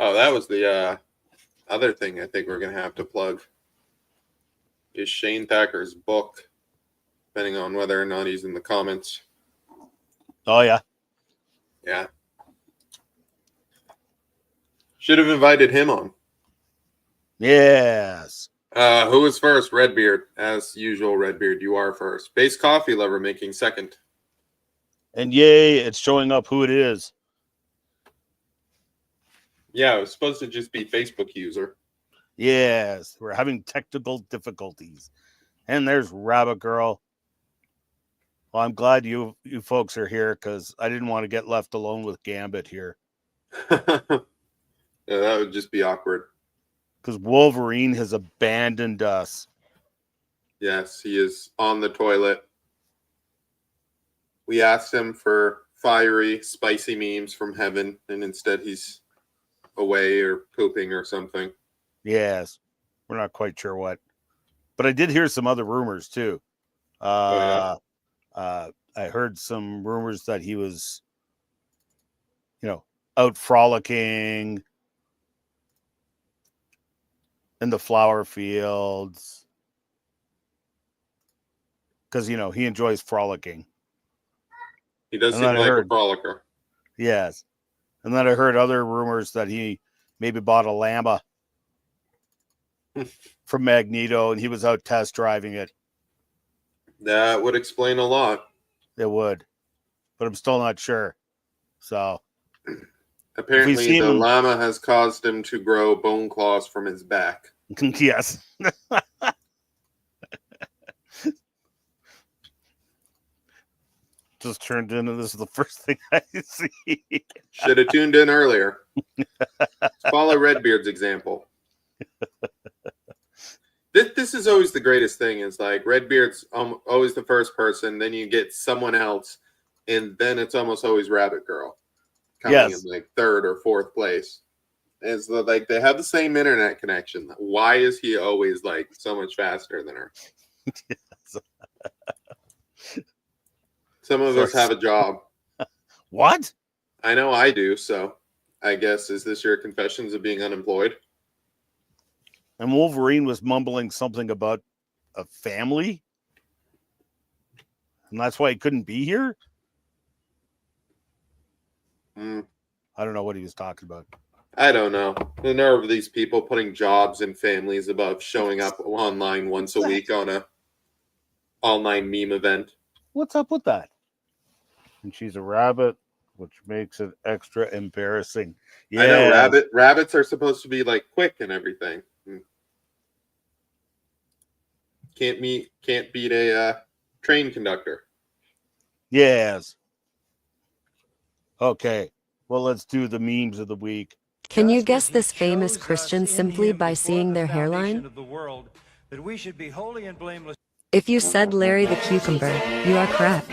Oh, that was the other thing I think we're going to have to plug is Shane Thacker's book, depending on whether or not he's in the comments. Oh, yeah. Yeah. Should have invited him on. Yes. Who was first? Redbeard. As usual, Redbeard, you are first. Base Coffee Lover making second. And yay, it's showing up who it is. Yeah, it was supposed to just be Facebook user. Yes, we're having technical difficulties. And there's Rabbit Girl. Well, I'm glad you folks are here because I didn't want to get left alone with Gambit here. Yeah, that would just be awkward. Because Wolverine has abandoned us. Yes, he is on the toilet. We asked him for fiery, spicy memes from heaven, and instead he's away or pooping or something. Yes, we're not quite sure what. But I did hear some other rumors, too. I heard some rumors that he was, out frolicking in the flower fields. Because, he enjoys frolicking. He does seem like a frolicker. Yes. And then I heard other rumors that he maybe bought a Llama from Magneto and he was out test driving it. That would explain a lot. It would. But I'm still not sure. So. Apparently, the llama has caused him to grow bone claws from his back. Yes. Just turned into this is the first thing I see. Should have tuned in earlier. Follow Redbeard's example. This is always the greatest thing. Is like Redbeard's always the first person. Then you get someone else, and then it's almost always Rabbit Girl coming in like third or fourth place. And it's like they have the same internet connection. Why is he always like so much faster than her? Some of us have a job. What? I know I do. So I guess, is this your confessions of being unemployed? And Wolverine was mumbling something about a family. And that's why he couldn't be here. I don't know what he was talking about. I don't know. The nerve of these people putting jobs and families above showing up online once a week on a online meme event. What's up with that? And she's a rabbit, which makes it extra embarrassing. Yeah, I know rabbits are supposed to be like quick and everything. Can't beat a train conductor. Yes. Okay. Well, let's do the memes of the week. Can you guess this famous Christian simply by seeing their hairline? If you said Larry the Cucumber, you are correct.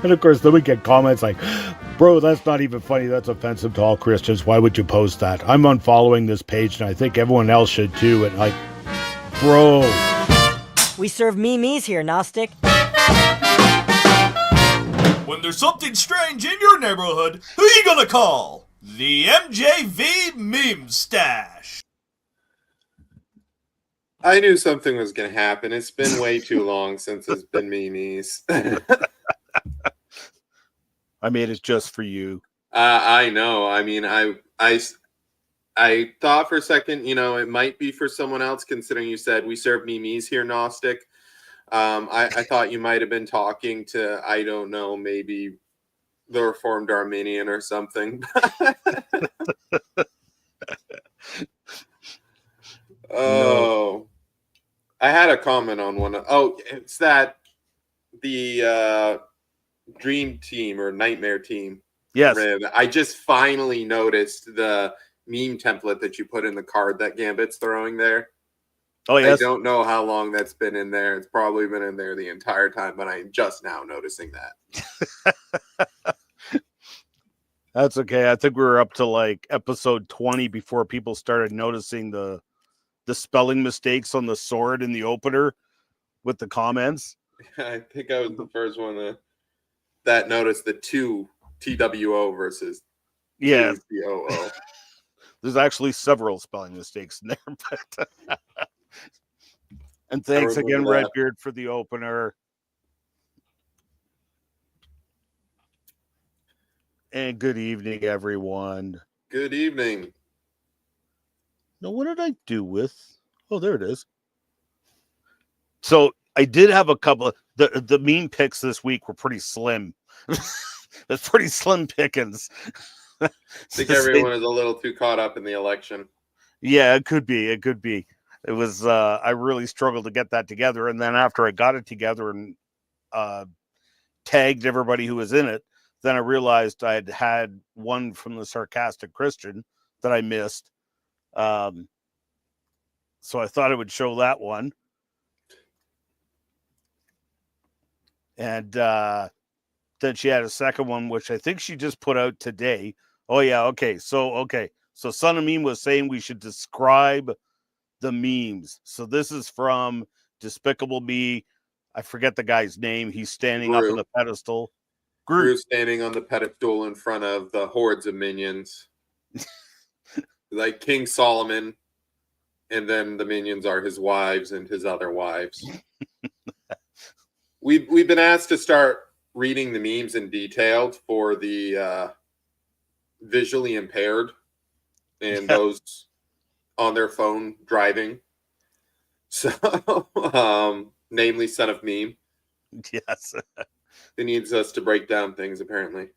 And of course, then we get comments like, bro, that's not even funny. That's offensive to all Christians. Why would you post that? I'm unfollowing this page, and I think everyone else should too. And like, bro. We serve memes here, Gnostic. When there's something strange in your neighborhood, who you gonna call? The MJV Memestasche. I knew something was going to happen. It's been way too long since it's been memes. I made it just for you. I know. I mean, I thought for a second, it might be for someone else, considering you said we serve memes here, Gnostic. I thought you might have been talking to, I don't know, maybe the Reformed Arminian or something. Oh, I had a comment on one. It's that the Dream Team or Nightmare Team. Yes. I just finally noticed the meme template that you put in the card that Gambit's throwing there. Oh, yes. I don't know how long that's been in there. It's probably been in there the entire time, but I'm just now noticing that. That's okay. I think we were up to like episode 20 before people started noticing the spelling mistakes on the sword in the opener with the comments. I think I was the first one that noticed the 2 TWO versus 2 TOO. There's actually several spelling mistakes in there. But and thanks again, Redbeard, for the opener. And good evening, everyone. Good evening. Now, what did I do with? Oh, there it is. So I did have a couple of the meme picks this week were pretty slim. That's pretty slim pickings. I think everyone is a little too caught up in the election. Yeah, it could be. It could be. It was. I really struggled to get that together, and then after I got it together and tagged everybody who was in it, then I realized I had one from the Sarcastic Christian that I missed. So I thought I would show that one. And then she had a second one, which I think she just put out today. Oh, yeah. Okay. So Son of Meme was saying we should describe the memes. So this is from Despicable Me. I forget the guy's name. He's standing up on the pedestal. Gru standing on the pedestal in front of the hordes of minions. Like King Solomon. And then the minions are his wives and his other wives. We've been asked to start reading the memes in detailed for the visually impaired and those on their phone driving. So, namely Son of Meme. Yes. He needs us to break down things, apparently.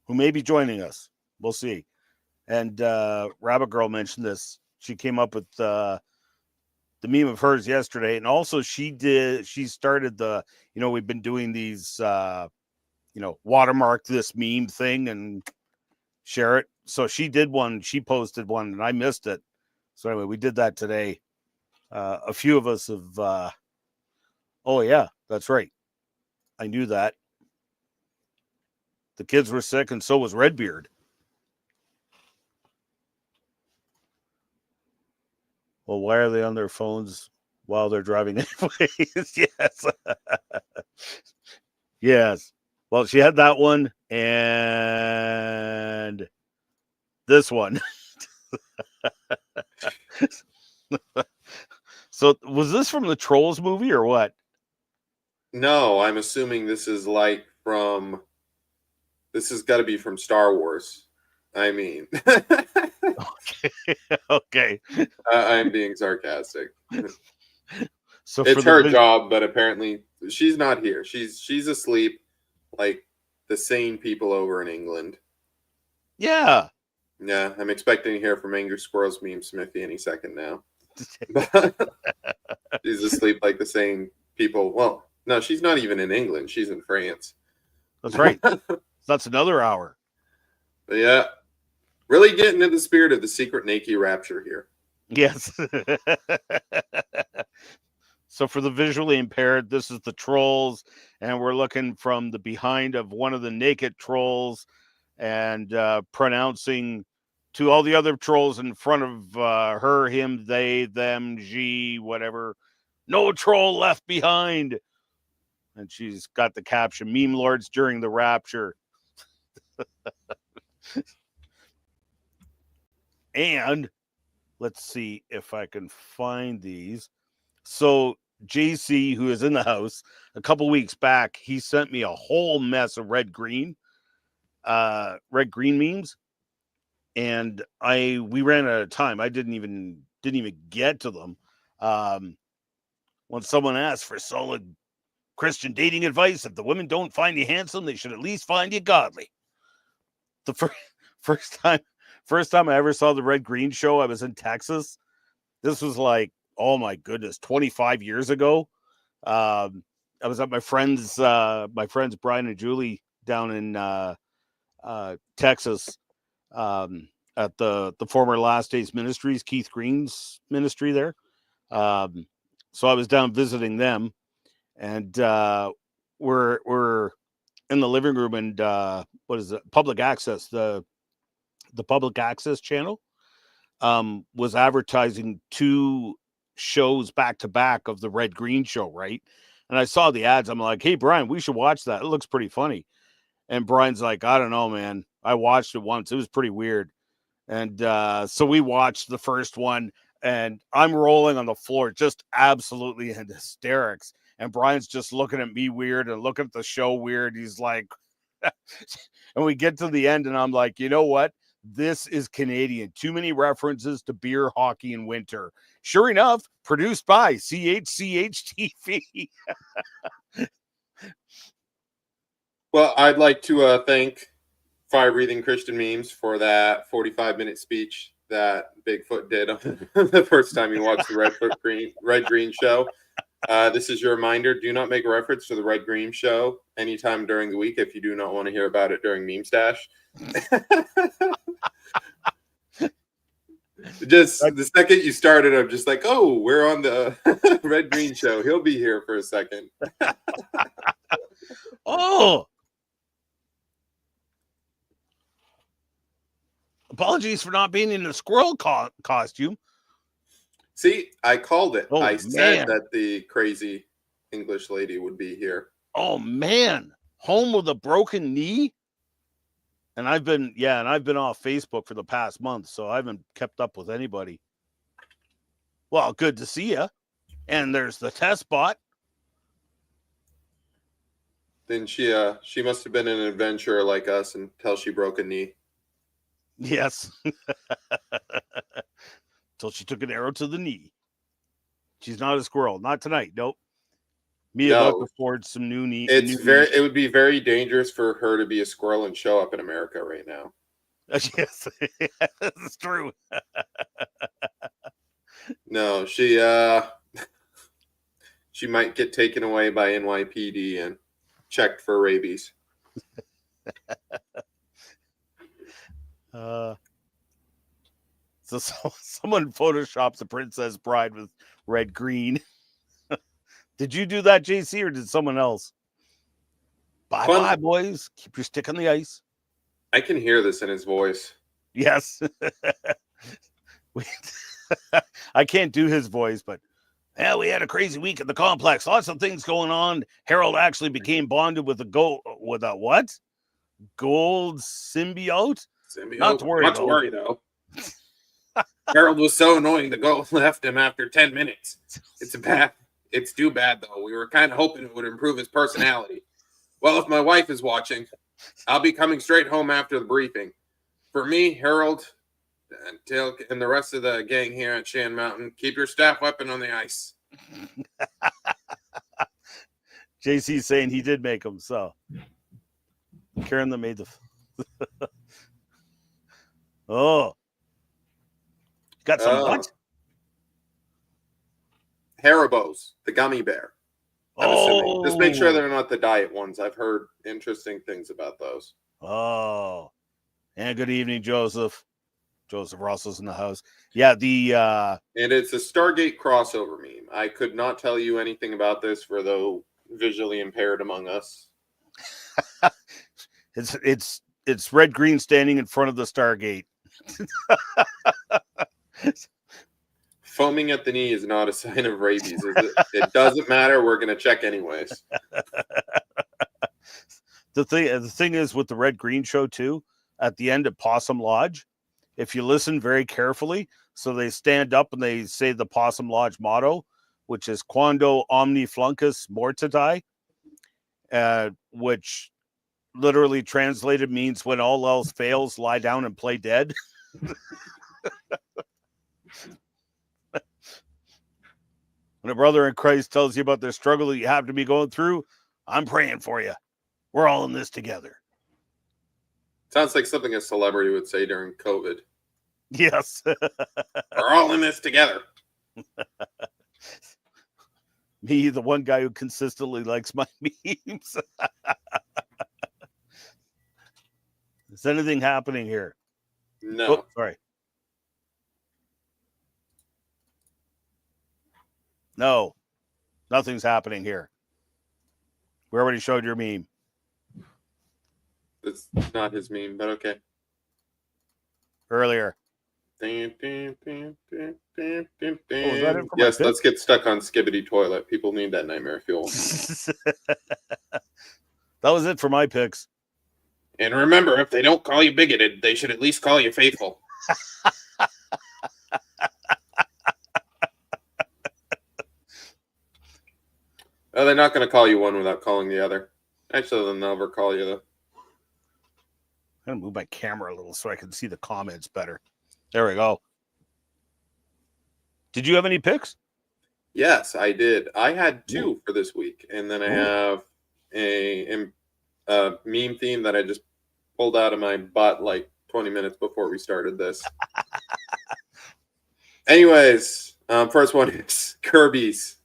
Who may be joining us. We'll see. And Rabbit Girl mentioned this. She came up with the meme of hers yesterday. And also she started we've been doing these, watermark this meme thing and share it. So she did one. She posted one and I missed it. So anyway, we did that today. A few of us have, oh yeah, that's right. I knew that. The kids were sick and so was Redbeard. Well, why are they on their phones while they're driving anyways? Yes. Yes. Well, she had that one and this one. So was this from the Trolls movie or what? No, I'm assuming this is this has got to be from Star Wars. I mean, okay. I'm being sarcastic. So it's her job, but apparently she's not here. She's asleep, like the sane people over in England. Yeah. Yeah, I'm expecting to hear from Angry Squirrels Meme Smithy any second now. She's asleep like the sane people. Well, no, she's not even in England. She's in France. That's right. That's another hour. But yeah. Really getting into the spirit of the secret Nike rapture here. Yes. So for the visually impaired, this is the trolls, and we're looking from the behind of one of the naked trolls and pronouncing to all the other trolls in front of her, him, they, them, she, whatever. No troll left behind. And she's got the caption, meme lords during the rapture. And let's see if I can find these. So JC, who is in the house, a couple weeks back, he sent me a whole mess of red green memes. And we ran out of time. I didn't even get to them. When someone asked for solid Christian dating advice, if the women don't find you handsome, they should at least find you godly. The first time I ever saw the Red Green Show, I was in Texas. This was like, oh my goodness, 25 years ago. I was at my friends Brian and Julie down in Texas, at the former Last Days Ministries, Keith Green's ministry there. So I was down visiting them, and we're in the living room, and what is it? Public Access, the Public Access channel was advertising 2 shows back to back of the Red Green Show, right? And I saw the ads. I'm like, hey, Brian, we should watch that. It looks pretty funny. And Brian's like, I don't know, man. I watched it once. It was pretty weird. And so we watched the first one, and I'm rolling on the floor, just absolutely in hysterics. And Brian's just looking at me weird and looking at the show weird. He's like, and we get to the end, and I'm like, you know what? This is Canadian. Too many references to beer, hockey, and winter. Sure enough, produced by CHCH TV. Well, I'd like to thank Fire Breathing Christian Memes for that 45-minute speech that Bigfoot did on the first time you watched the Red Green Show. This is your reminder. Do not make a reference to the Red Green Show anytime during the week if you do not want to hear about it during Memestasche. Just the second you started, I'm just like, oh, we're on the Red Green Show. He'll be here for a second. Oh, apologies for not being in a squirrel costume. See, I called it. Oh, I said man. that the crazy English lady would be here. Oh man, home with a broken knee. And I've been off Facebook for the past month, so I haven't kept up with anybody. Well, good to see you. And there's the test bot. Then she must have been an adventurer like us until she broke a knee. Yes. Until she took an arrow to the knee. She's not a squirrel. Not tonight. Nope. Me about to forge some new knee. It would be very dangerous for her to be a squirrel and show up in America right now. Yes, that's true. No, she might get taken away by NYPD and checked for rabies. So someone photoshops a Princess Bride with red green. Did you do that, JC, or did someone else? Bye, boys. Keep your stick on the ice. I can hear this in his voice. Yes. I can't do his voice, but yeah, we had a crazy week at the complex. Lots of things going on. Harold actually became bonded with a what? Gold symbiote? Not to worry, though. Harold was so annoying the goat left him after 10 minutes. It's too bad, though. We were kind of hoping it would improve his personality. Well, if my wife is watching, I'll be coming straight home after the briefing. For me, Harold, and the rest of the gang here at Shan Mountain, keep your staff weapon on the ice. JC's saying he did make them, so. Karen that made the... Oh. Got some what? Haribos, the gummy bear. I'm assuming. Just make sure they're not the diet ones. I've heard interesting things about those. Oh. And good evening, Joseph. Joseph Russell's in the house. Yeah, and it's a Stargate crossover meme. I could not tell you anything about this for the visually impaired among us. it's Red Green standing in front of the Stargate. Foaming at the knee is not a sign of rabies, is it? It doesn't matter. We're going to check anyways. The thing is with the Red Green show too, at the end of Possum Lodge, if you listen very carefully, so they stand up and they say the Possum Lodge motto, which is Quando Omni Fluncus Mortati, which literally translated means when all else fails, lie down and play dead. When a brother in Christ tells you about the struggle that you have to be going through, I'm praying for you. We're all in this together. Sounds like something a celebrity would say during COVID. Yes. We're all in this together. Me, the one guy who consistently likes my memes. Is anything happening here? No. Oh, sorry. No, nothing's happening here. We already showed your meme. It's not his meme, but okay. Earlier. Yes, Yes, let's get stuck on Skibbity Toilet. People need that nightmare fuel. That was it for my picks. And remember, if they don't call you bigoted, they should at least call you faithful. Oh, they're not going to call you one without calling the other. Actually, they'll never call you though. I'm going to move my camera a little so I can see the comments better. There we go. Did you have any picks? Yes, I did. I had two for this week. And then I have a meme theme that I just pulled out of my butt like 20 minutes before we started this. Anyways, first one is Kirby's.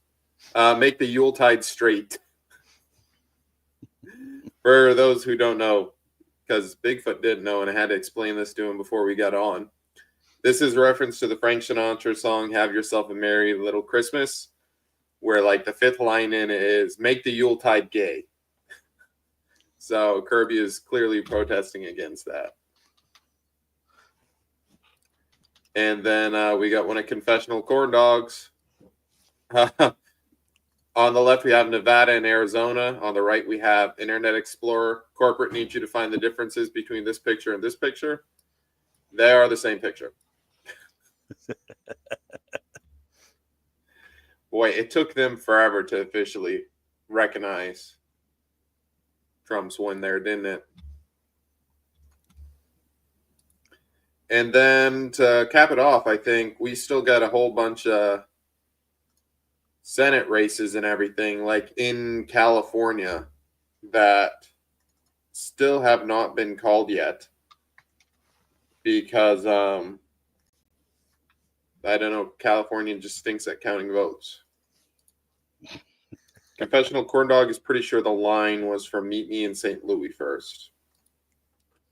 Make the Yuletide straight. For those who don't know, because Bigfoot didn't know, and I had to explain this to him before we got on. This is a reference to the Frank Sinatra song, Have Yourself a Merry Little Christmas, where like the fifth line in it is, make the Yuletide gay. So Kirby is clearly protesting against that. And then we got one of Confessional Corn Dogs. On the left, we have Nevada and Arizona. On the right, we have Internet Explorer. Corporate needs you to find the differences between this picture and this picture. They are the same picture. Boy, it took them forever to officially recognize Trump's win there, didn't it? And then to cap it off, I think we still got a whole bunch of Senate races and everything, like in California, that still have not been called yet because I don't know, California just stinks at counting votes. Confessional Corn Dog is pretty sure the line was from Meet Me in St. Louis first.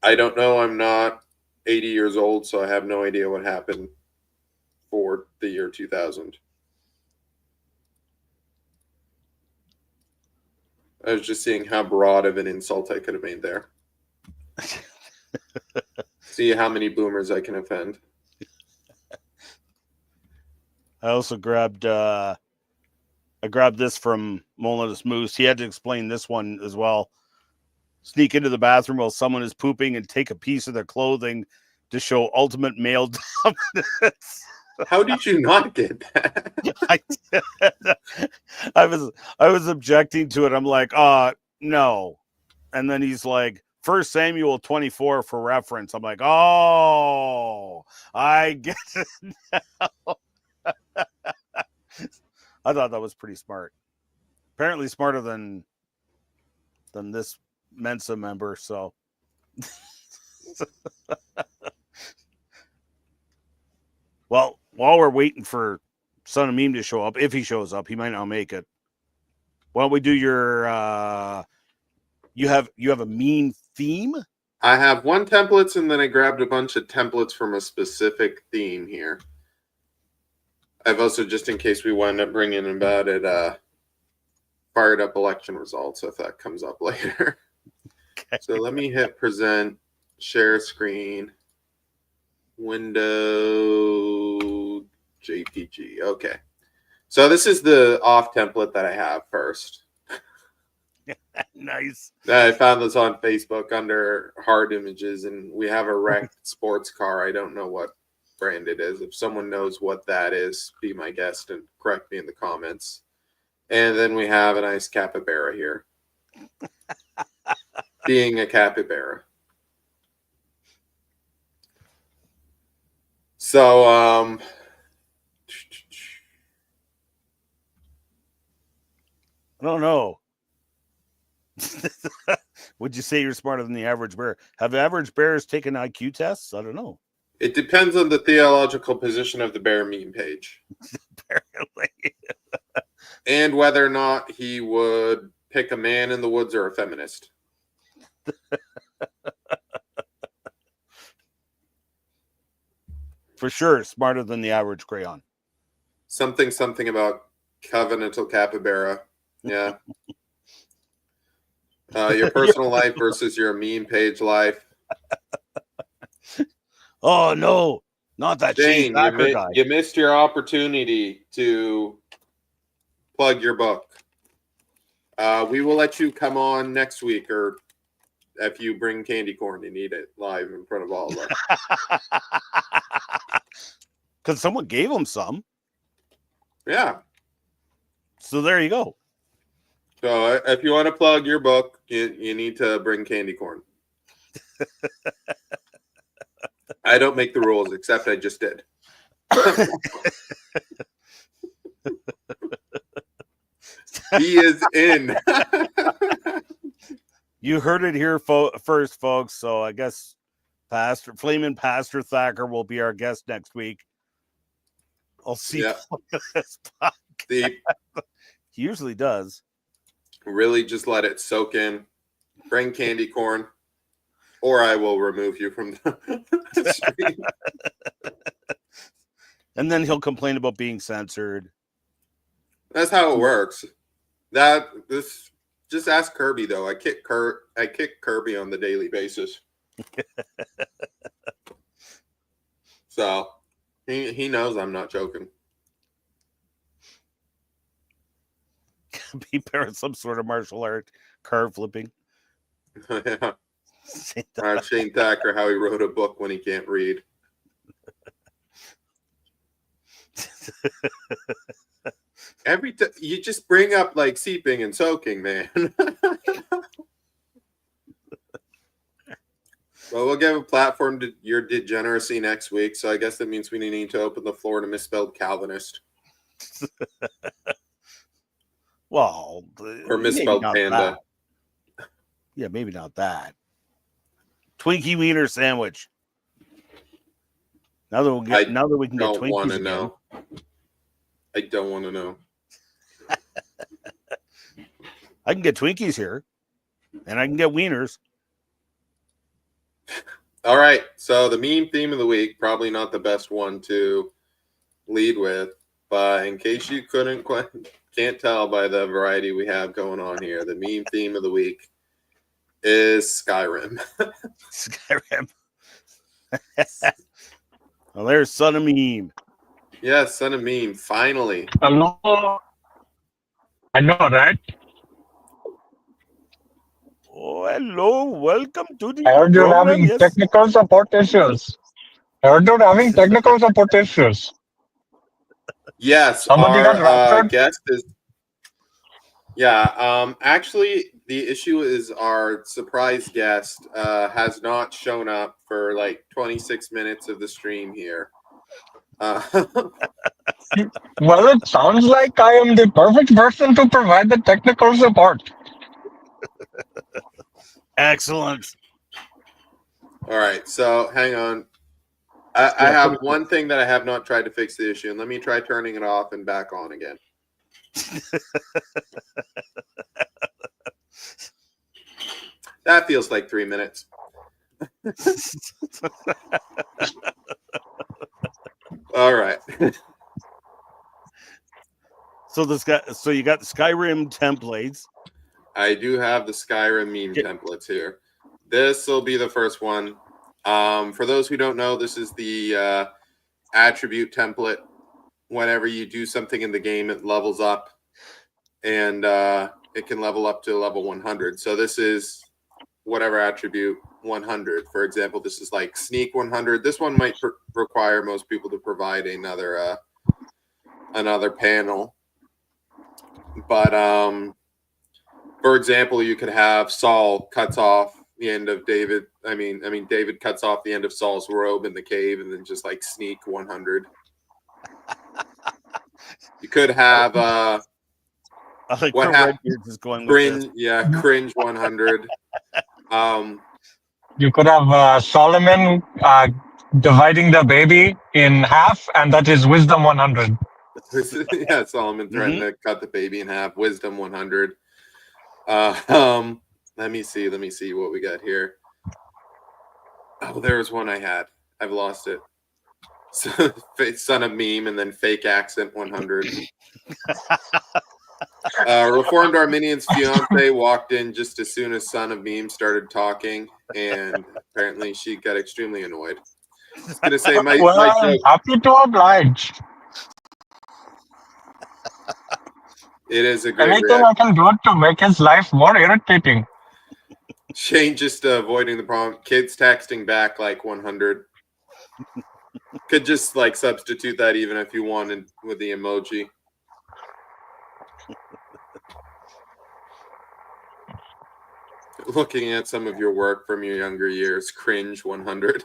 I don't know. I'm not 80 years old, so I have no idea what happened for the year 2000. I was just seeing how broad of an insult I could have made there. See how many boomers I can offend. I also grabbed this from Molina's Moose. He had to explain this one as well. Sneak into the bathroom while someone is pooping and take a piece of their clothing to show ultimate male dominance. How did you not get that? I was objecting to it. I'm like, no. And then he's like, 1 Samuel 24 for reference. I'm like, oh, I get it now. I thought that was pretty smart. Apparently smarter than this Mensa member, so. Well, while we're waiting for Son of Meme to show up, if he shows up, he might not make it. Why don't we do your you have a meme theme? I have one templates, and then I grabbed a bunch of templates from a specific theme here. I've also, just in case we wind up bringing about it, fired up election results if that comes up later. Okay. So let me hit present, share screen, window, JPG. Okay. So this is the off template that I have first. Nice. I found this on Facebook under hard images, and we have a wrecked sports car. I don't know what brand it is. If someone knows what that is, be my guest and correct me in the comments. And then we have a nice capybara here. Being a capybara. So, I don't know. Would you say you're smarter than the average bear? Have average bears taken IQ tests? I don't know. it depends on the theological position of the bear meme page. Apparently. And whether or not he would pick a man in the woods or a feminist. For sure, smarter than the average crayon. Something about covenantal capybara. Yeah. Your personal life versus your meme page life. Oh, no. Not that Shane Shane, Thacker guy. you missed your opportunity to plug your book. We will let you come on next week, or if you bring candy corn, you need it live in front of all of us. Because someone gave him some. Yeah. So there you go. So if you want to plug your book, you need to bring candy corn. I don't make the rules, except I just did. He is in. You heard it here first, folks. So I guess Flamin' Pastor Thacker will be our guest next week. I'll see. Yeah. This See, he usually does. really just let it soak in. Bring candy corn, or I will remove you from the stream. And then he'll complain about being censored. That's how it works. Just ask Kirby though. I kick Kirby on the daily basis. So he knows I'm not joking. Be parent some sort of martial art, car flipping. Yeah. Shane Thacker, how he wrote a book when he can't read. Every time you just bring up like seeping and soaking, man. Well, we'll give a platform to your degeneracy next week, so I guess that means we need to open the floor to misspelled Calvinist. Well, Or misspelled panda. That. Yeah, maybe not that. Twinkie wiener sandwich. Now that we can get Twinkies again. Know. I don't want to know. I can get Twinkies here, and I can get wieners. All right, so the meme theme of the week, probably not the best one to lead with, but in case you can't tell by the variety we have going on here, the meme theme of the week is Skyrim. Skyrim. Well, there's Son of Meme. Yes, Son of Meme, finally. Hello. I know, right? Oh, hello. Welcome to the I heard you're program. having Yes. technical support issues. I heard you're having technical support issues. Yes, Somebody got our raptured? guest is... Yeah, actually, the issue is our surprise guest has not shown up for like 26 minutes of the stream here. Well, it sounds like I am the perfect person to provide the technical support. Excellent. All right, so hang on. I have one thing that I have not tried to fix the issue, and let me try turning it off and back on again. That feels like 3 minutes. All right. So you got the Skyrim templates. I do have the Skyrim meme templates here. This will be the first one. For those who don't know, this is the attribute template. Whenever you do something in the game, it levels up, and it can level up to level 100. So this is whatever attribute 100. For example, this is like sneak 100. This one might require most people to provide another panel. But for example, you could have Saul cuts off the end of David. David cuts off the end of Saul's robe in the cave, and then just like sneak 100. You could have I like what where Redbeard is going with cringe, this. yeah, cringe 100. You could have Solomon dividing the baby in half, and that is wisdom 100. Yeah, Solomon threatened to cut the baby in half. Wisdom 100. Let me see what we got here. Oh, there was one I had. I've lost it. Son of meme, and then fake accent 100. Reformed Arminian's fiance walked in just as soon as son of meme started talking, and apparently she got extremely annoyed. I was gonna say my joke. Happy to oblige. It is a great Anything I can do to make his life more irritating. Shane just avoiding the problem. Kids texting back like 100. Could just like substitute that even if you wanted with the emoji. Looking at some of your work from your younger years, cringe 100.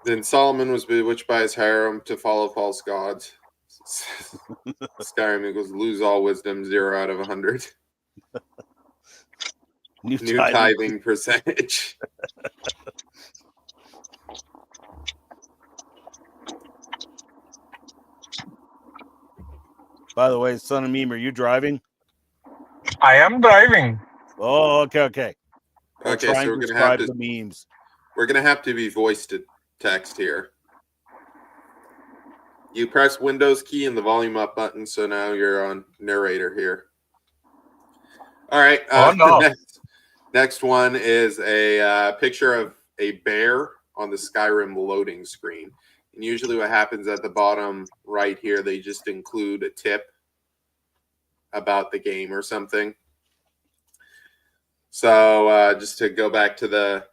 Then Solomon was bewitched by his harem to follow false gods. Skyrim equals lose all wisdom, 0 out of 100. New tithing percentage. By the way, son of meme, are you driving? I am driving. Oh, okay. Okay, so we're gonna have to the memes. We're gonna have to be voice to text here. You press Windows key and the volume up button, so now you're on narrator here. All right. Next one is a picture of a bear on the Skyrim loading screen. And usually what happens at the bottom right here, they just include a tip about the game or something. So just to go back to the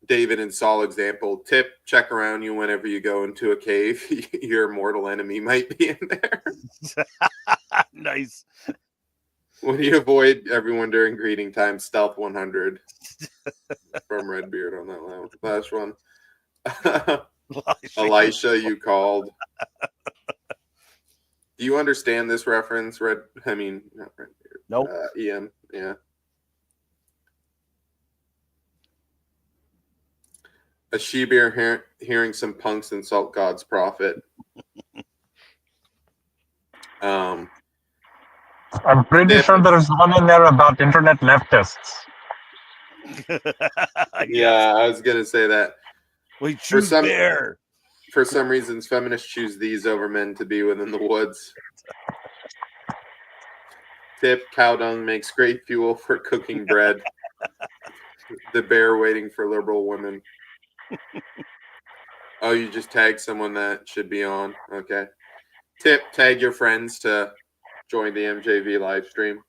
David and Saul example, tip, check around you whenever you go into a cave. Your mortal enemy might be in there. Nice. When you avoid everyone during greeting time, stealth 100 from Redbeard on that last one. Elisha, you called. Do you understand this reference? Not Redbeard. Nope. EM, yeah. A she-bear hearing some punks insult God's prophet. I'm pretty sure there's one in there about internet leftists. Yeah, I was going to say that. We choose bear. For some reasons, feminists choose these over men to be within the woods. Tip, cow dung makes great fuel for cooking bread. The bear waiting for liberal women. Oh, you just tagged someone that should be on. Okay. Tip, tag your friends to join the MJV live stream.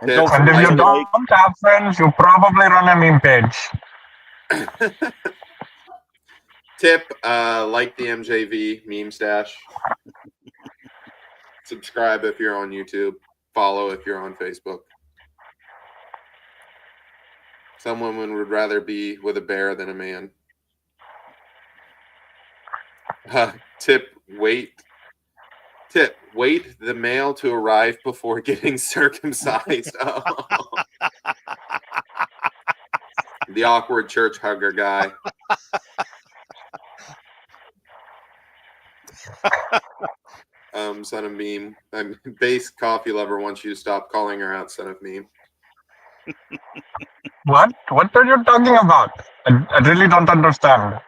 And if you don't have friends, you probably run a meme page. Tip, like the MJV Memestasche. Subscribe if you're on YouTube. Follow if you're on Facebook. Some women would rather be with a bear than a man. Tip, wait the male to arrive before getting circumcised. Oh. The awkward church hugger guy. son of meme. Base coffee lover wants you to stop calling her out, son of meme. What? What are you talking about? I really don't understand.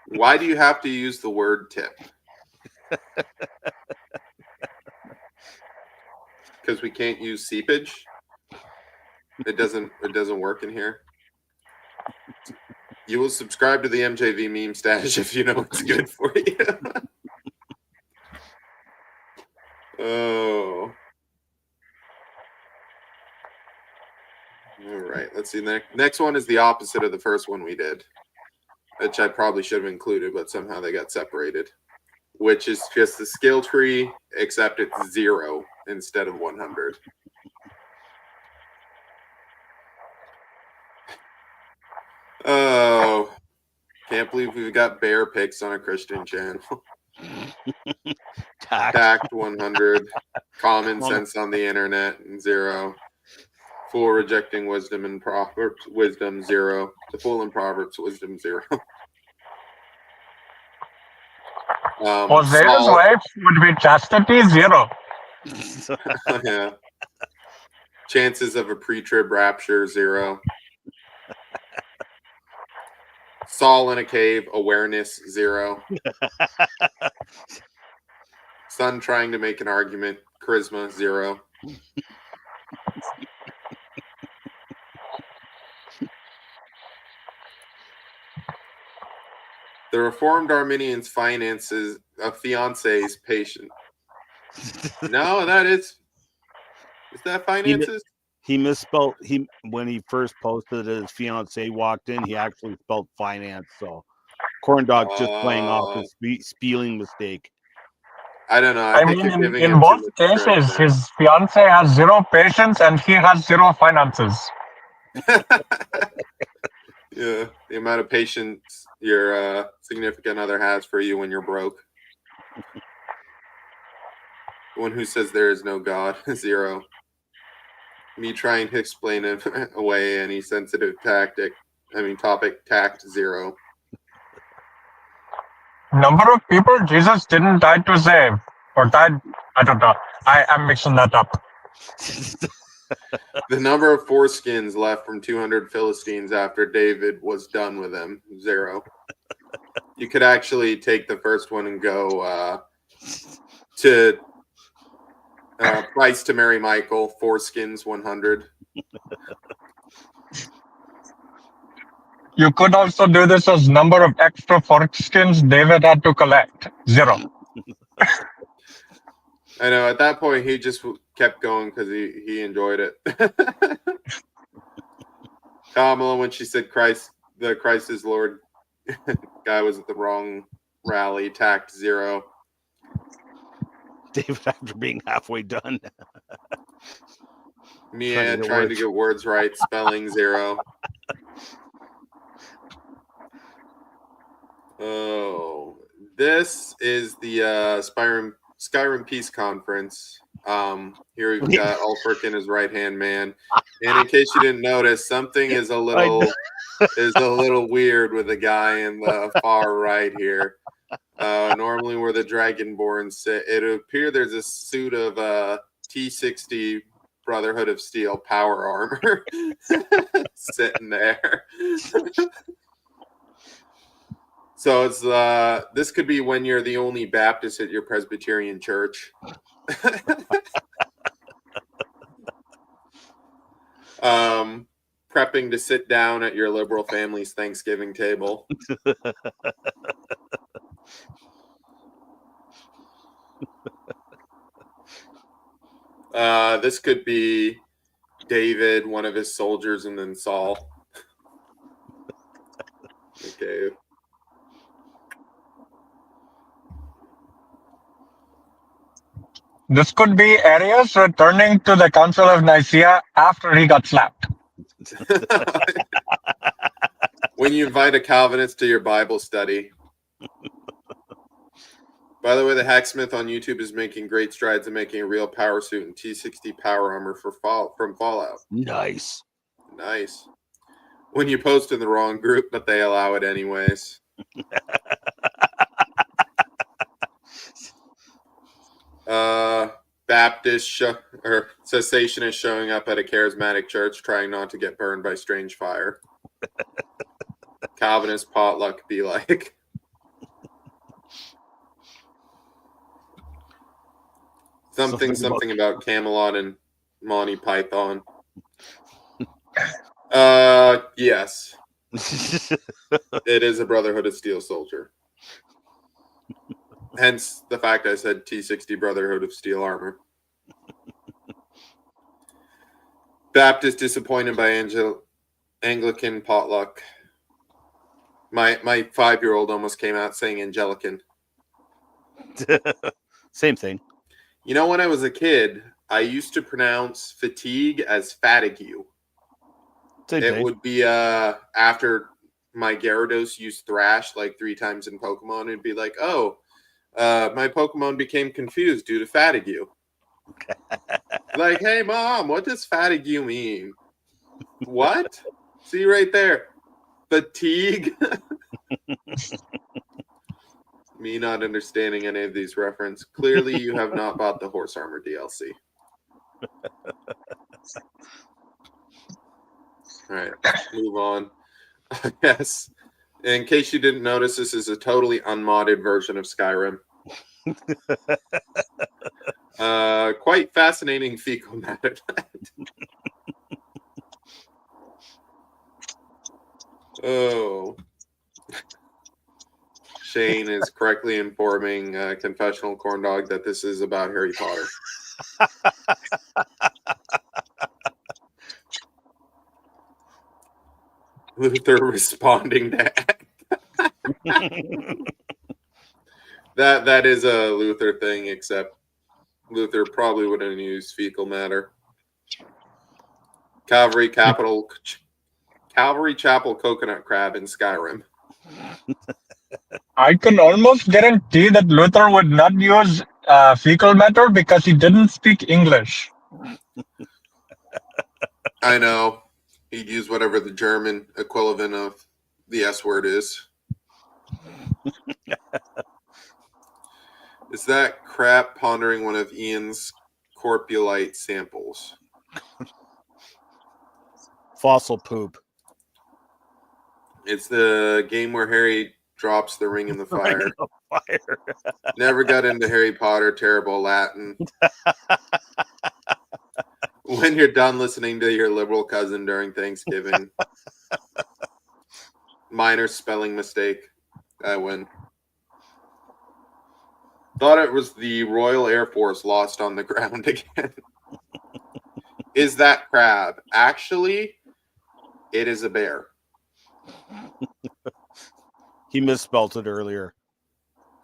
Why do you have to use the word tip? Because we can't use seepage. It doesn't work in here. You will subscribe to the MJV Memestasche if you know it's good for you. Oh. All right. Let's see. Next one is the opposite of the first one we did, which I probably should have included, but somehow they got separated, which is just the skill tree, except it's 0 instead of 100. Oh, can't believe we've got bear pics on a Christian channel. Tact 100. Common sense on the internet 0. Fool rejecting wisdom and Proverbs wisdom 0. The fool in Proverbs wisdom 0. Hosea's wife would be chastity 0. Yeah. Chances of a pre-trib rapture 0. Saul in a cave, awareness 0. Son trying to make an argument, charisma 0. The Reformed Arminians finances a fiance's patient. No, is that finances? He misspelled when he first posted it, his fiance walked in, he actually spelled finance. So Corn Dog just playing off his spelling mistake. I don't know. I mean, in both cases, his fiance has 0 patience and he has 0 finances. Yeah, the amount of patience your significant other has for you when you're broke. The one who says there is no God, 0. Me trying to explain it away any sensitive topic, tact 0. Number of people Jesus didn't die to save, or died, I don't know. I'm mixing that up. The number of foreskins left from 200 Philistines after David was done with them, 0. You could actually take the first one and go to price to marry Michael, foreskins 100. You could also do this as number of extra foreskins David had to collect, 0. I know, at that point, he just kept going because he enjoyed it. Kamala, when she said Christ is Lord, guy was at the wrong rally, tact 0. David, after being halfway done. Mia trying to get words right, spelling 0. Oh, this is the Skyrim Peace Conference. Here we've got Ulfric and his right-hand man. And in case you didn't notice, something is a little weird with the guy in the far right here. Normally where the Dragonborn sit, it would appear there's a suit of T60 Brotherhood of Steel power armor sitting there. So it's this could be when you're the only Baptist at your Presbyterian church. Prepping to sit down at your liberal family's Thanksgiving table. This could be David, one of his soldiers, and then Saul. Okay. This could be Arius returning to the Council of Nicaea after he got slapped. When you invite a Calvinist to your Bible study. By the way, the Hacksmith on YouTube is making great strides in making a real power suit and T60 power armor from Fallout. Nice. Nice. When you post in the wrong group, but they allow it anyways. Baptist or cessationist showing up at a charismatic church trying not to get burned by strange fire. Calvinist potluck be like. Something about Camelot and Monty Python. Yes. It is a Brotherhood of Steel Soldier. Hence the fact I said T60 Brotherhood of Steel Armor. Baptist disappointed by Anglican potluck. My 5-year-old almost came out saying Anglican. Same thing. You know, when I was a kid, I used to pronounce fatigue as fatigue. Same it thing. would be after my Gyarados used Thrash like 3 times in Pokemon. It'd be like, oh, my Pokemon became confused due to fatigue. Like, hey, Mom, what does fatigue mean? What? See right there. Fatigue. Me not understanding any of these references. Clearly, you have not bought the Horse Armor DLC. All right, let's move on. Yes. In case you didn't notice, this is a totally unmodded version of Skyrim. Quite fascinating fecal matter. Oh. Shane is correctly informing Confessional Corn Dog that this is about Harry Potter. Luther responding to that is a Luther thing, except Luther probably wouldn't use fecal matter. Calvary Chapel coconut crab in Skyrim. I can almost guarantee that Luther would not use fecal matter because he didn't speak English. I know. He'd use whatever the German equivalent of the S word is. Is that crap pondering one of Ian's corpulite samples? Fossil poop. It's the game where Harry drops the ring in the fire. Never got into Harry Potter, terrible Latin. When you're done listening to your liberal cousin during Thanksgiving. Minor spelling mistake. I win. Thought it was the Royal Air Force lost on the ground again. Is that crab? Actually, it is a bear. He misspelled it earlier.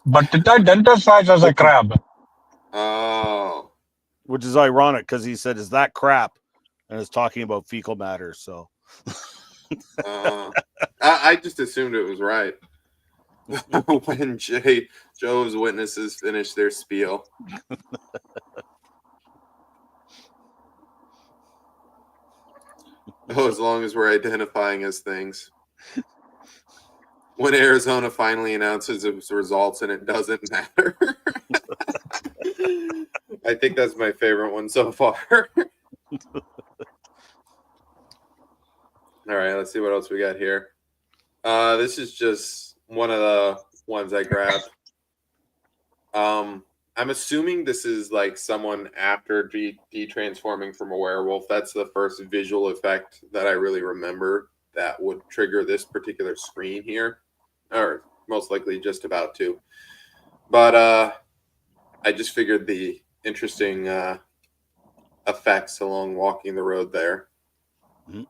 But it identifies as a crab. Oh. Which is ironic because he said, is that crap? And is talking about fecal matter. So I just assumed it was right. When Joe's witnesses finish their spiel. Oh, as long as we're identifying as things. When Arizona finally announces its results and it doesn't matter. I think that's my favorite one so far. All right, let's see what else we got here. This is just one of the ones I grabbed. I'm assuming this is like someone after de-transforming from a werewolf. That's the first visual effect that I really remember that would trigger this particular screen here. Or most likely just about to. But I just figured the interesting effects along walking the road there. Mm-hmm.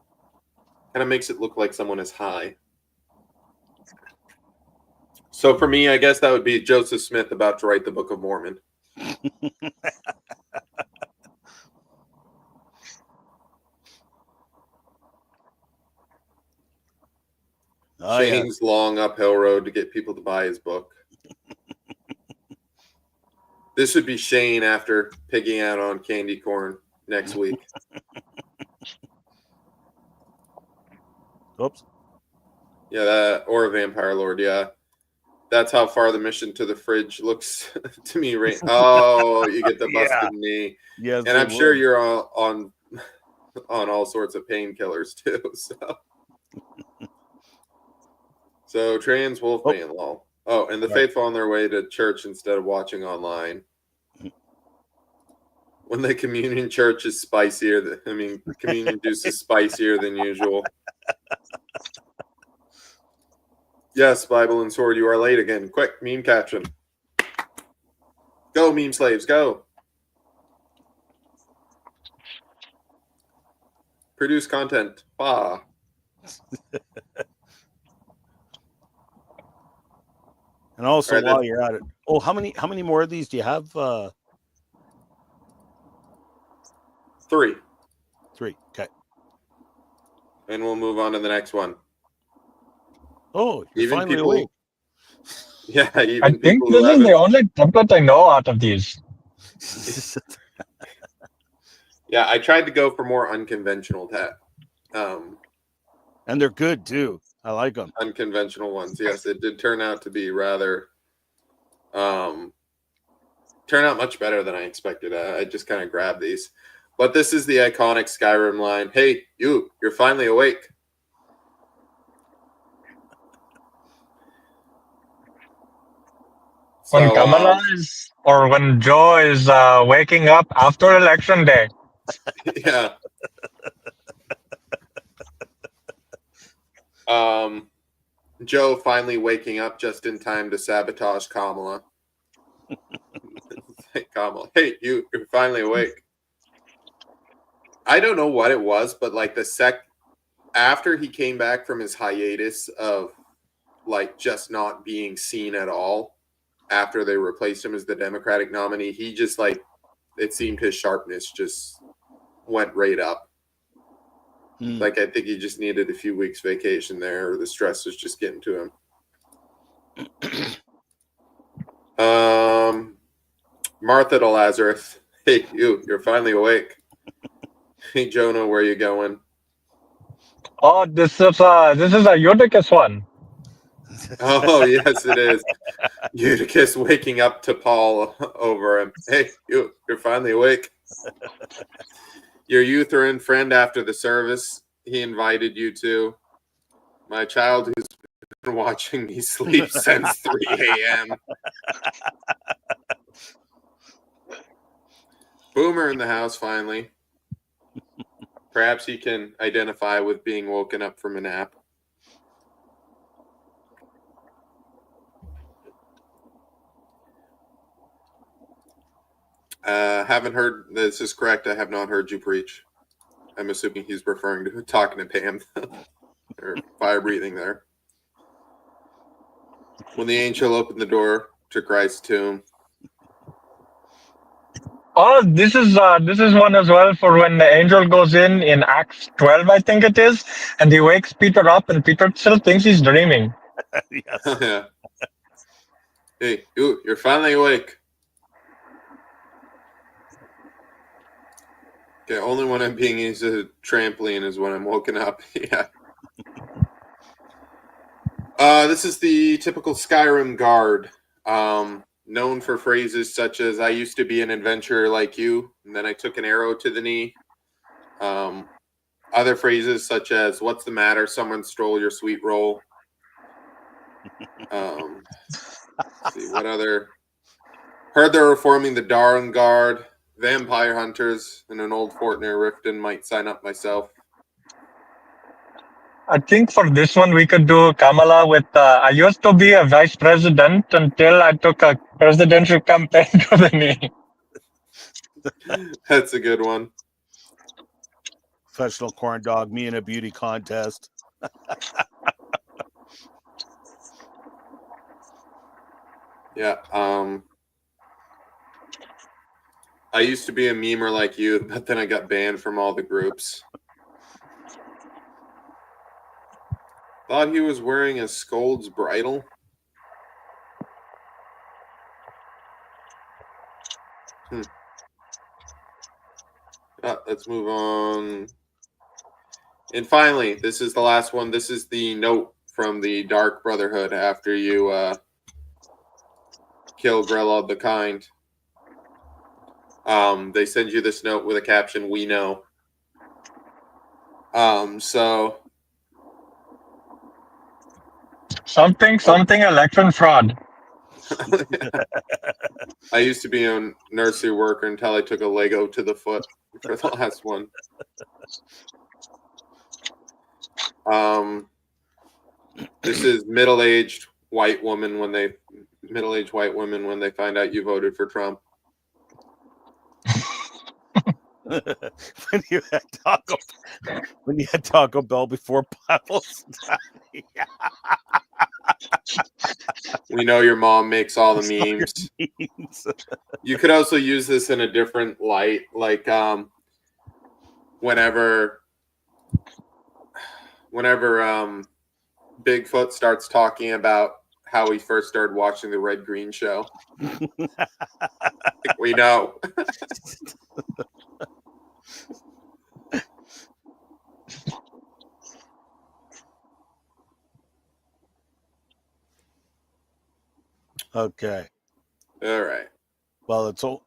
Kind of makes it look like someone is high. So for me, I guess that would be Joseph Smith about to write the Book of Mormon. Shane's long uphill road to get people to buy his book. This would be Shane after pigging out on candy corn next week. Oops. Yeah, that or a Vampire Lord, yeah. That's how far the mission to the fridge looks to me. Right? Oh, you get the busted knee. Yes, and I'm sure you're on all sorts of painkillers too. So trans Wolfman lol. Oh, and the faithful on their way to church instead of watching online. When the communion church is spicier, communion juice is spicier than usual. Yes, Bible and Sword, you are late again. Quick, meme caption. Go, meme slaves, go. Produce content. Bah. And also, right, while you're at it, how many more of these do you have? 3. 3. Okay. And we'll move on to the next one. Oh, you're Even finally people, awake. Yeah, even I think people this is the only template I know out of these. Yeah, I tried to go for more unconventional and they're good too. I like them. Unconventional ones. Yes, it did turn out to be rather turn out much better than I expected. I just kind of grabbed these. But this is the iconic Skyrim line. Hey, you're finally awake. When Kamala is, or when Joe is waking up after election day. Yeah. Joe finally waking up just in time to sabotage Kamala. Kamala, hey, you're finally awake. I don't know what it was, but like after he came back from his hiatus of like just not being seen at all, after they replaced him as the Democratic nominee, he just like, it seemed his sharpness just went right up. Like, I think he just needed a few weeks vacation there, or the stress was just getting to him. Martha to Lazarus. Hey, you're finally awake. Hey, Jonah, where you going? Oh, this is a Eutychus one. Oh, yes, it is. Eutychus waking up to Paul over him. Hey, you're finally awake. Your Lutheran friend after the service, he invited you to. My child who's been watching me sleep since 3 a.m. Boomer in the house, finally. Perhaps he can identify with being woken up from a nap. Haven't heard. This is correct. I have not heard you preach. I'm assuming he's referring to talking to Pam or fire breathing there. When the angel opened the door to Christ's tomb. Oh, this is one as well for when the angel goes in Acts 12, I think it is, and he wakes Peter up, and Peter still thinks he's dreaming. Yes. Yeah. Hey, you're finally awake. Okay, only when I'm being used as a trampoline is when I'm woken up. Yeah. This is the typical Skyrim guard, known for phrases such as, I used to be an adventurer like you, and then I took an arrow to the knee. Other phrases such as, what's the matter? Someone stole your sweet roll. Let's see, what other? Heard they're reforming the Darren Guard. Vampire hunters in an old fort near Riften. Might sign up myself. I think for this one we could do Kamala with I used to be a vice president until I took a presidential campaign to the knee. That's a good one. Professional corn dog, me in a beauty contest. Yeah. I used to be a memer like you, but then I got banned from all the groups. Thought he was wearing a Scold's bridle. Let's move on. And finally, this is the last one. This is the note from the Dark Brotherhood after you kill Grella the kind. They send you this note with a caption, "We know." So Something election fraud. I used to be a nursery worker until I took a Lego to the foot for the last one. This is middle-aged white women when they find out you voted for Trump. when you had Taco Bell before Bible study. We know your mom makes all the memes. You could also use this in a different light, like whenever Bigfoot starts talking about how he first started watching the Red Green Show. We know. Okay. All right. Well, it's all.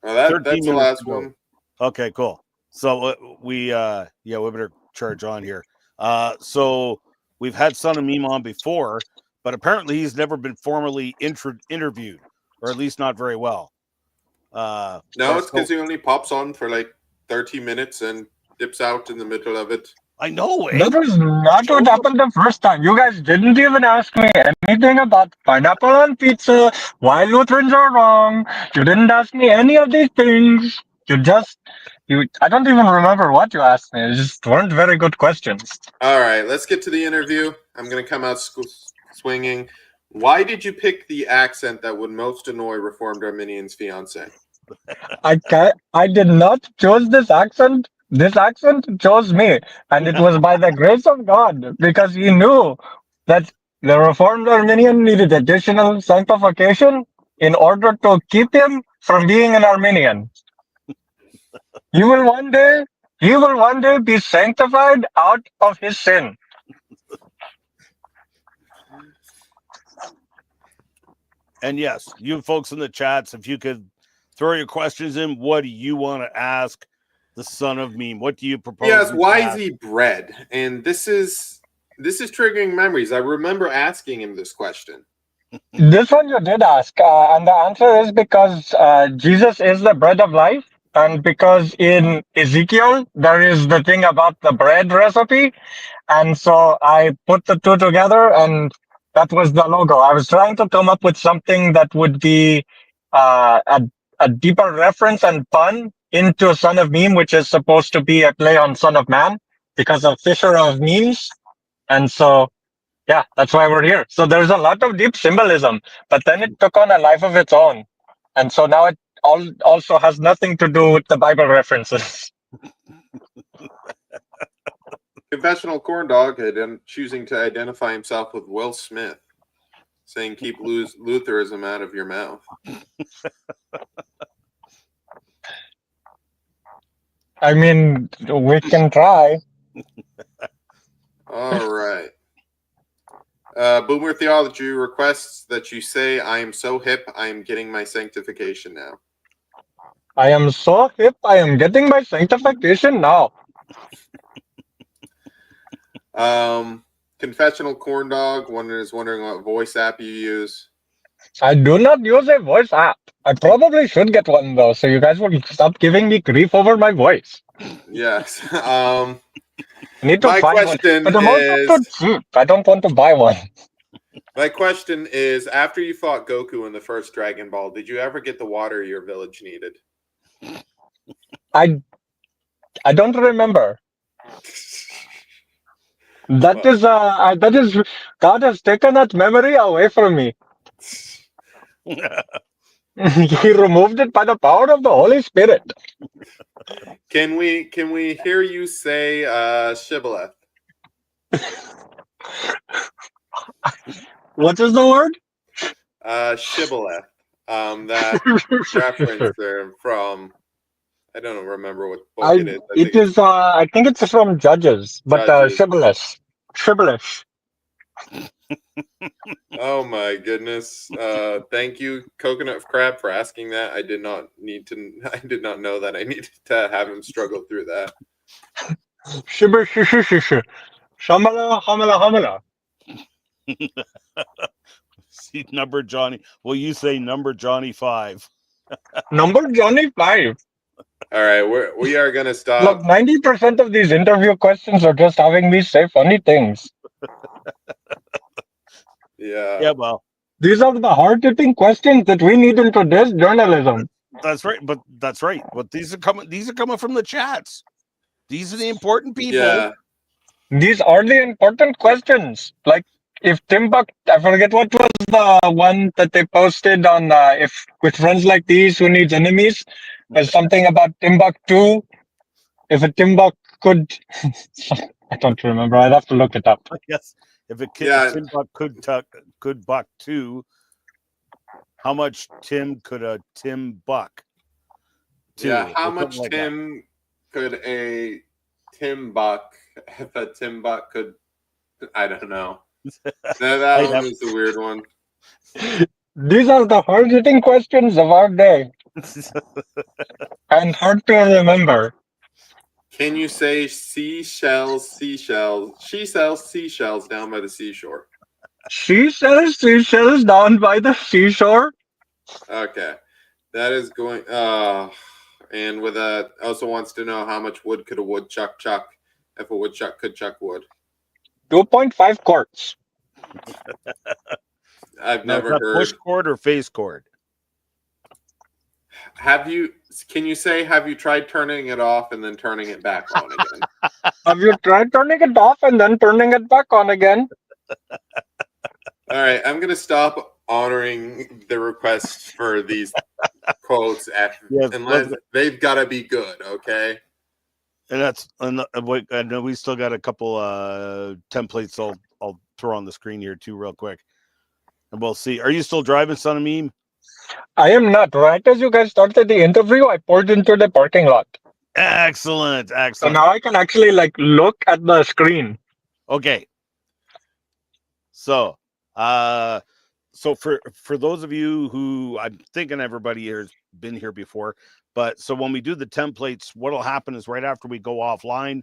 That's the last one. Okay, cool. So we better charge on here. So we've had Son of Meme on before, but apparently he's never been formally interviewed, or at least not very well. No, it's because he only pops on for like 30 minutes and dips out in the middle of it. I know. That was not what happened the first time. You guys didn't even ask me anything about pineapple on pizza, why Lutherans are wrong. You didn't ask me any of these things. I don't even remember what you asked me. It just weren't very good questions. All right, let's get to the interview. I'm going to come out swinging. Why did you pick the accent that would most annoy Reformed Arminian's fiance? I did not choose this accent. This accent chose me, and it was by the grace of God, because he knew that the Reformed Arminian needed additional sanctification in order to keep him from being an Arminian. He will one day be sanctified out of his sin. And yes, you folks in the chats, if you could throw your questions in, what do you want to ask the Son of Meme? What do you propose? Yes, why is he bred? And this is triggering memories. I remember asking him this question. This one you did ask, and the answer is because Jesus is the bread of life, and because in Ezekiel there is the thing about the bread recipe, and so I put the two together, and that was the logo. I was trying to come up with something that would be a deeper reference and pun into Son of Meme, which is supposed to be a play on Son of Man because of Fisher of Memes. And so, yeah, that's why we're here. So there's a lot of deep symbolism, but then it took on a life of its own. And so now it also has nothing to do with the Bible references. Confessional Corn Dog choosing to identify himself with Will Smith, saying keep Lutheranism out of your mouth. I mean, we can try. All right. Boomer Theology requests that you say, I am so hip, I am getting my sanctification now. I am so hip, I am getting my sanctification now. Confessional Corn Dog is wondering what voice app you use. I do not use a voice app. I probably should get one though, so you guys will stop giving me grief over my voice. Yes. I need to my find question one. But the is, most cheap. I don't want to buy one. My question is, after you fought Goku in the first Dragon Ball, did you ever get the water your village needed? I don't remember. That is God has taken that memory away from me. He removed it by the power of the Holy Spirit. Can we hear you say shibboleth? What is the word? Shibboleth. That reference there from, I don't remember what book it is. I think it's from Judges, but Judges. shibboleth. Oh my goodness. Thank you, Coconut Crab, for asking that. I did not know that I needed to have him struggle through that. Shibber shishi shishi. Shamala hamala hamala. See, number Johnny. Well, you say number Johnny 5. Number Johnny 5. All right, we are gonna Look, stop. 90% of these interview questions are just having me say funny things. Yeah. Yeah, well, These are the hard-hitting questions that we need in today's journalism. that's right. But that's right. But these are coming from the chats. These are the important people. Yeah. These are the important questions. Like, if Timbuk, I forget what was the one that they posted on, if with friends like these, who needs enemies? There's something about Timbuktu. If a Timbuk could, I don't remember. I'd have to look it up. Yes. If a kid Yeah. Tim Buck could buck 2, how much Tim could a Tim buck? 2, Yeah. How or much something like Tim could a Tim buck if a Tim buck could? I don't know. No, that one was the weird one. These are the hard-hitting questions of our day, and hard to remember. Can you say seashells? She sells seashells down by the seashore. She sells seashells down by the seashore. Okay. That is going and with that also wants to know how much wood could a woodchuck chuck if a woodchuck could chuck wood. 2.5 quarts. I've Now, never is that heard. push cord or face cord? Have you tried turning it off and then turning it back on again? Have you tried turning it off and then turning it back on again? All right, I'm gonna stop honoring the requests for these quotes unless they've got to be good, okay? And I know we still got a couple templates I'll throw on the screen here too real quick. And we'll see. Are you still driving, Son of Meme? I am not. Right as you guys started the interview, I pulled into the parking lot. Excellent. So now I can actually look at the screen. Okay. So for those of you who, I'm thinking everybody here has been here before, but so when we do the templates, what'll happen is right after we go offline,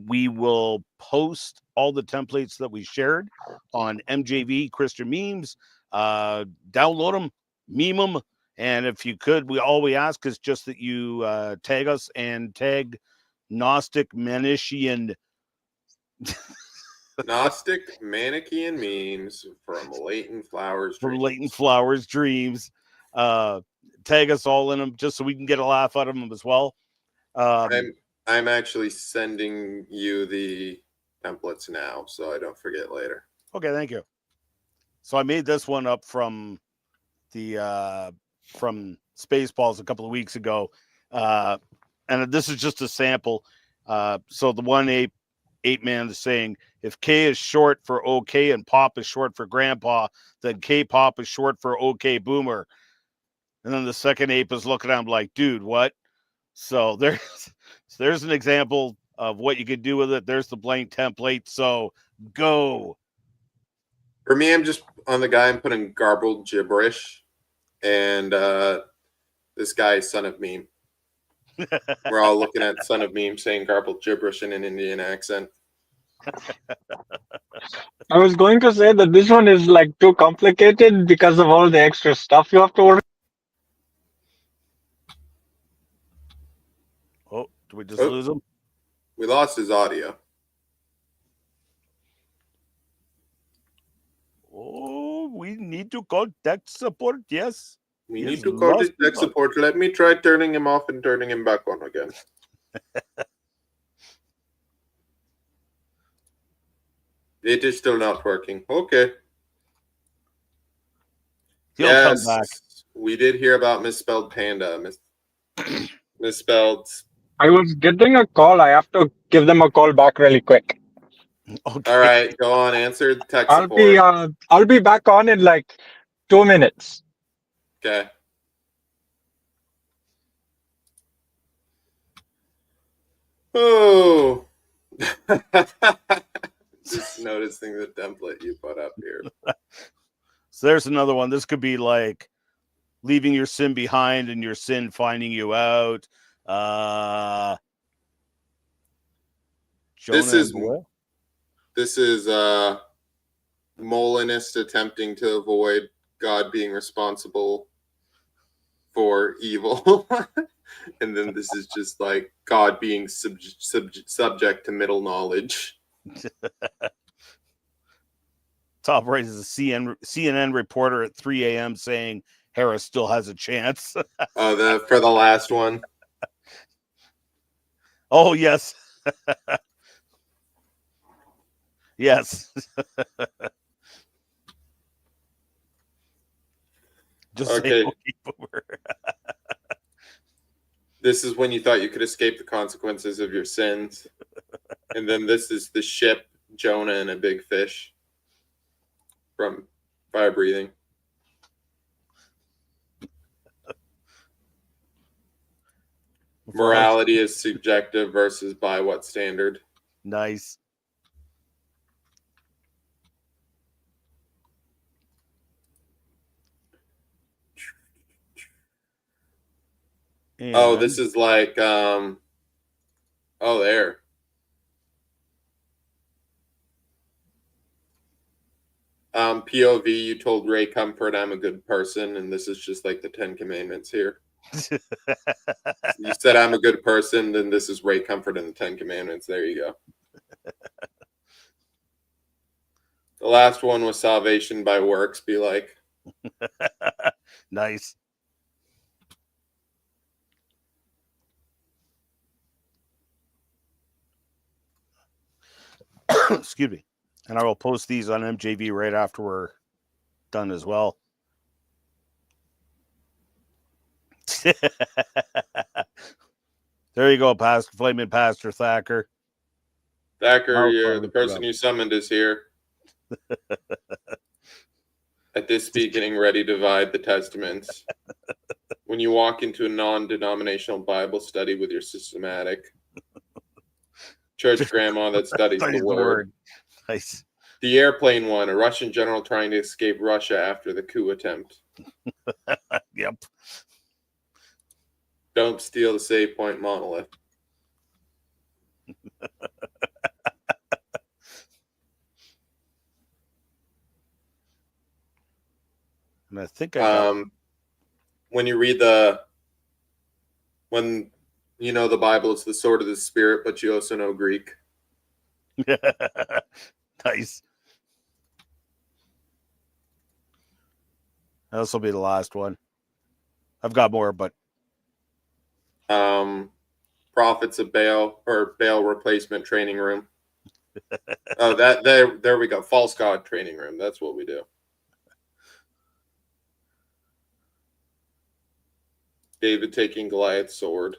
we will post all the templates that we shared on MJV Christian Memes. Download them, meme them, and if you could, all we ask is just that you tag us and tag Gnostic Manichean. Gnostic Manichean Memes from Latent Flowers. From Latent Flowers Dreams. Tag us all in them just so we can get a laugh out of them as well. I'm actually sending you the templates now, so I don't forget later. Okay, thank you. So I made this one up from the from Spaceballs a couple of weeks ago, and this is just a sample. So the one ape man is saying, if K is short for OK and Pop is short for Grandpa, then K-pop is short for OK Boomer. And then the second ape is looking at him like, dude, what? So there's an example of what you could do with it. There's the blank template. So go. For me, I'm just on the guy. I'm putting garbled gibberish, and this guy is Son of Meme. We're all looking at Son of Meme saying garbled gibberish in an Indian accent. I was going to say that this one is too complicated because of all the extra stuff you have to work. Oh, did we just lose him? We lost his audio. Oh, we need to call tech support. Yes. We need to call this tech support. Let me try turning him off and turning him back on again. It is still not working. Okay. He'll come back. We did hear about misspelled panda. Misspelled. I was getting a call. I have to give them a call back really quick. Okay. All right, go on. Answer the tech support. I'll be back on in 2 minutes. Okay. So just noticing the template you put up here. So there's another one. This could be like leaving your sin behind and your sin finding you out. This Jonah is and Boy? Molinist attempting to avoid God being responsible for evil. And then this is just like God being subject to middle knowledge. Top right is a CNN reporter at 3 a.m. saying Harris still has a chance. For the last one. Oh, yes. Yes. Just Okay. say okay. This is when you thought you could escape the consequences of your sins. And then this is the ship, Jonah and a big fish from fire breathing. Morality is subjective versus by what standard? Nice. And oh, this is like, there. POV, you told Ray Comfort I'm a good person, and this is just like the 10 Commandments here. You said I'm a good person, then this is Ray Comfort and the 10 Commandments. There you go. The last one was salvation by works, be like. Nice. Excuse me. And I will post these on MJV right after we're done as well. There you go, Flaming Pastor Thacker. Thacker, the person you summoned is here. At this speed, getting ready to divide the testaments. When you walk into a non-denominational Bible study with your systematic church grandma that studies the word. Nice. The airplane one, a Russian general trying to escape Russia after the coup attempt. Yep. Don't steal the save point monolith. And I think I got... when you read when you know the Bible, it's the sword of the Spirit, but you also know Greek. Nice. This will be the last one. I've got more, but Prophets of Baal or Baal replacement training room. Oh, there we go. False God training room. That's what we do. David taking Goliath's sword.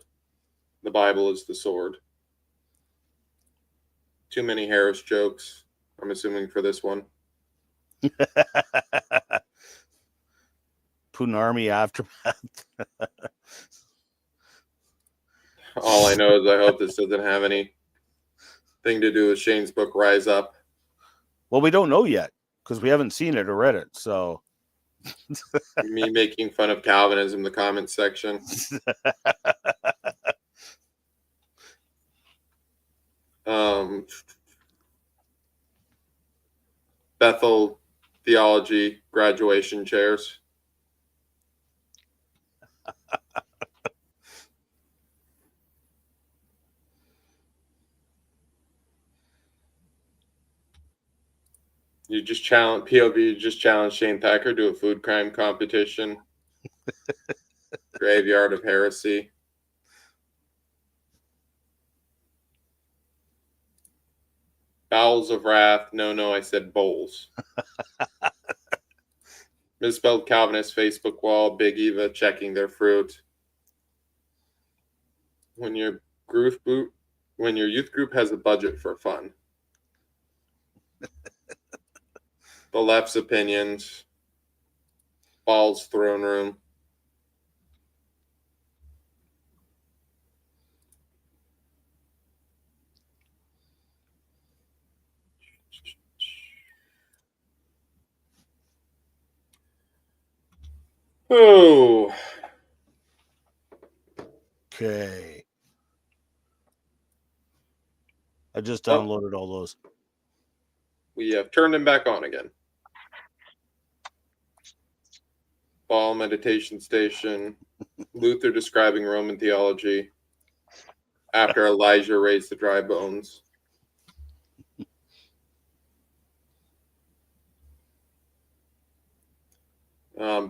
The Bible is the sword. Too many Harris jokes, I'm assuming, for this one. Putin Army aftermath. All I know is I hope this doesn't have anything to do with Shane's book, Rise Up. Well, we don't know yet because we haven't seen it or read it. So me making fun of Calvinism in the comments section. Bethel theology graduation chairs. You just challenge POV. You just challenge Shane Thacker to a food crime competition. Graveyard of heresy. Bowels of wrath. No, I said bowls. Misspelled Calvinist Facebook wall. Big Eva checking their fruit. When your youth group has a budget for fun. The left's opinions. Ball's throne room. Oh, Okay. I just Oh. downloaded all those. we have turned him back on again. Ball meditation station. Luther describing Roman theology. After Elijah raised the dry bones.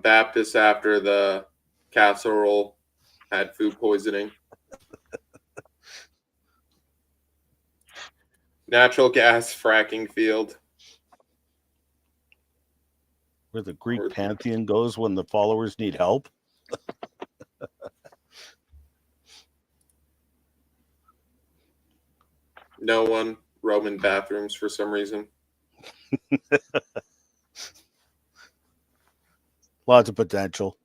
Baptists after the casserole had food poisoning. Natural gas fracking field. Where the Greek pantheon goes when the followers need help. No one. Roman bathrooms for some reason. Lots of potential.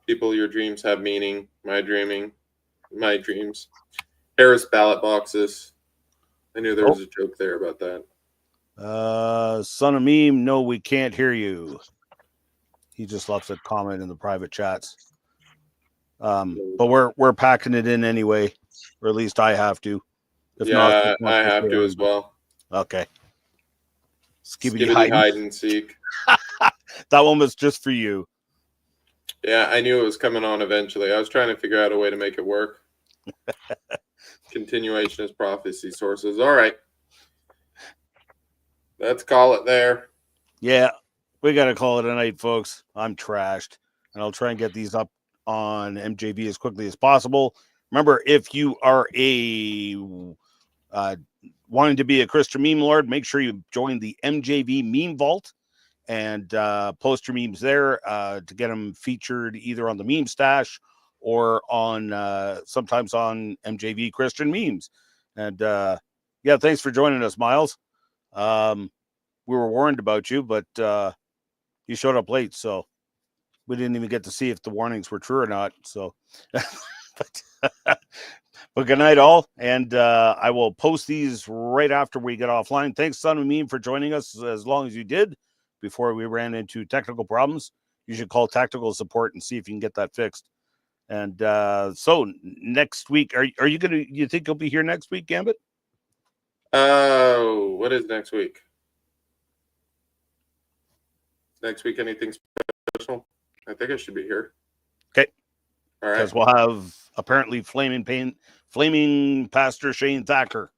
People, your dreams have meaning. My dreams. Harris ballot boxes. I knew there was a joke there about that. Son of meme, no, we can't hear you. He just left a comment in the private chats. But we're packing it in anyway, or at least I have to. If Yeah, not, I have to as well. Okay. Skibidi hide and seek. That one was just for you. Yeah, I knew it was coming on eventually. I was trying to figure out a way to make it work. Continuationist prophecy sources. All right. Let's call it there. Yeah, we got to call it a night, folks. I'm trashed, and I'll try and get these up on MJV as quickly as possible. Remember, if you are wanting to be a Christian meme lord, make sure you join the MJV Meme Vault and post your memes there to get them featured either on the Memestasche or on sometimes on MJV Christian Memes. And yeah, thanks for joining us, Miles. We were warned about you, but you showed up late, so we didn't even get to see if the warnings were true or not. So, but good night, all, and I will post these right after we get offline. Thanks, Son of Meme, for joining us as long as you did before we ran into technical problems. You should call tactical support and see if you can get that fixed. And so next week, are you gonna? You think you'll be here next week, Gambit? Oh, what is next week? Next week, anything special? I think I should be here. Okay. All right. Because we'll have apparently flaming Pastor Shane Thacker.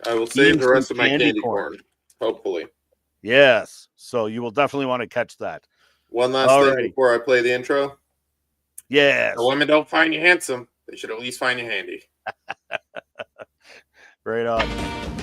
I will save the rest of my candy corn. Hopefully. Yes. So you will definitely want to catch that. One last thing before I play the intro. Yes. The women don't find you handsome. They should at least find you handy. Right on.